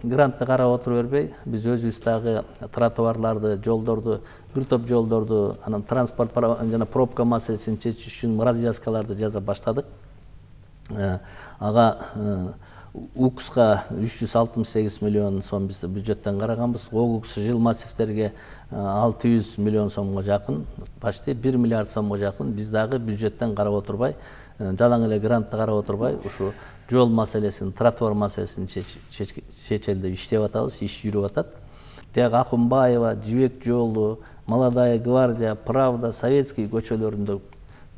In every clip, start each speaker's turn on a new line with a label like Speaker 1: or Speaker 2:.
Speaker 1: грантты карап отура бербей, биз өзүбүз дагы тротуарларды, жолдорду, бир топ жолдорду, анан транспорт жана пробка маселесин чечиш үчүн развязкаларды жаза баштадык. Ага УКСка 368 миллион сом биз бюджеттен караганбыз. ОГУКС жыл массивтерге 600 миллион сомго жакын, почти 1 миллиард сомго жакын биз дагы бюджеттен карап отурбай, жалаң эле грантты карап отурбай, ушу жол маселесин, тротуар маселесин чечели деп иштеп атабыз, иш жүрүп атат. Тег Акунбаева, Жибек жолу, Молодая гвардия, Правда, Советский көчөлөрүндө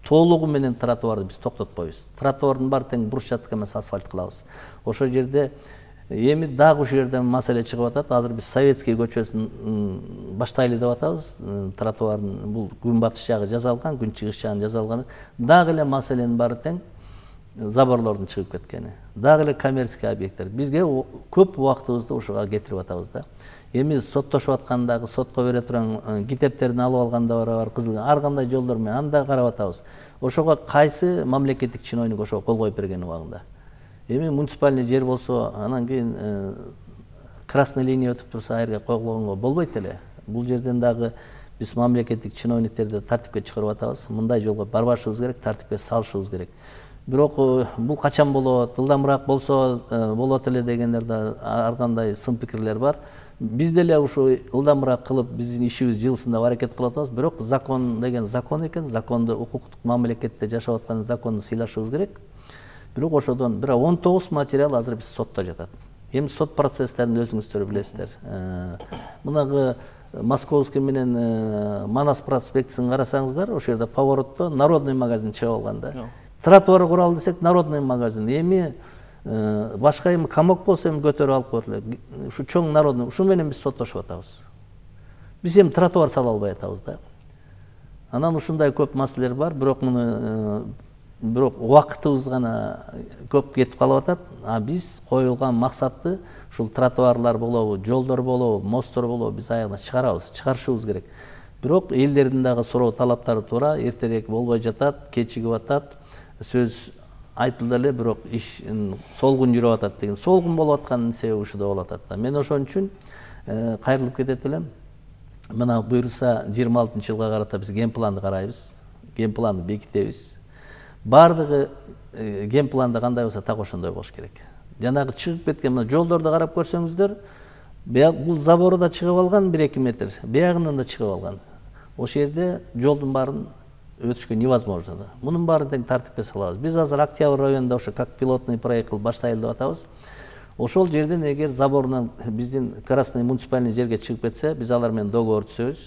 Speaker 1: толугу менен тротуарды биз токтотпойбуз. Тротуардын баары тең брусчатка эмес, асфальт кылабыз. Ошол жерде эми дагы ушул жерден маселе чыгып атат. Азыр биз Советский көчөсүн баштайлы деп атабыз. Тротуардын бул күнбатыш жагы жасалган, күнчыгыш жагы жасалган. Дагы эле маселенин баары тең заборлордун чыгып кеткени. Дагы эле коммерческий объекттер. Бизге көп убактыбызды ушуга кетирип атабыз да. Эми соттошуп аткандагы, сотко бере турган китептерин алып алганда бар, кызыл ар кандай жолдор менен анда карап атабыз. Ошого кайсы мамлекеттик чиновник ошого кол коюп берген убагында. Эми муниципальный жер болсо, анан кийин красный линия өтүп турса, айрга койгонго болбойт эле. Бул жерден дагы биз мамлекеттик чиновниктерди тартипке чыгарып атабыз. Мындай жолго барбашыбыз керек, тартипке салышыбыз керек. Бирок бул качан болот, ылдамыраак болсо болот эле дегендерде ар кандай сын пикирлер бар. Биз деле ушу ылдамыраак кылып, биздин ишибиз жылсын деп аракет кылып атабыз. Бирок закон деген закон экен, законду укуктук мамлекетте жашап аткан законду сыйлашыбыз керек. Бирок ошодон 19 материал азыр биз сотто жатат. Эми сот процесстерин өзүңүздөр билесиздер. Мынагы Московский менен Манас проспектисин карасаңыздар, ошол жерде поворотто Народный магазин чыгып алган да. Тротуар куралы десек, Народный магазин. Эми башка эми камок болсо эми көтөрүп алып коет эле. Ушу чоң Народный, ушу менен биз соттошуп атабыз. Биз эми тротуар сала албай атабыз да. Анан ушундай көп маселелер бар, бирок убактыбыз гана көп кетип калып атат. Биз коюлган максатты ушул тротуарлар болобу, жолдор болобу, посттор болобу биз аягына чыгарышыбыз керек. Бирок элдердин дагы суроо талаптары туура, эртерээк болбой жатат, кечигип атат. Сөз айтылды эле, бирок иш солгун жүрүп атат деген. Солгун болуп атканын себеби ушуда болуп атат да. Мен ошон үчүн кайрылып кетет элем. Мына буйрса 26-жылга карата биз ген планды карайбыз. Ген планды бекитебиз. Бардыгы ген планда кандай болсо так ошондой болуш керек. Жанагы чыгып кеткен мына жолдорду карап көрсөңүздөр, бул забору да чыгып алган 1-2 метр, биягынан да чыгып алган. Ошол жерде жолдун баарын өтүшкө невозможно да. Мунун баарын тең тартипке салабыз. Биз азыр Октябрь районунда ошо как пилотный проект кылып баштайлы деп атабыз. Ошол жерден эгер заборунан биздин красный муниципальный жерге чыгып кетсе, биз алар менен договор түзөбүз.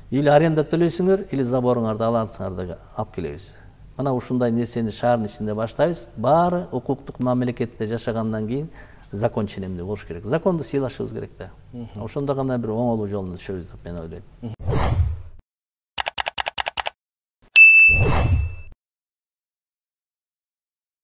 Speaker 1: Или аренда төлөйсүңөр, или заборуңарды аласыңар деп алып келебиз. Мына ушундай нерсени шаардын ичинде баштайбыз. Баары укуктук мамлекетте жашагандан кийин закон ченемде болуш керек. Законду сыйлашыбыз керек да. Ошондо гана бир оңолуу жолуна түшөбүз деп мен ойлойм.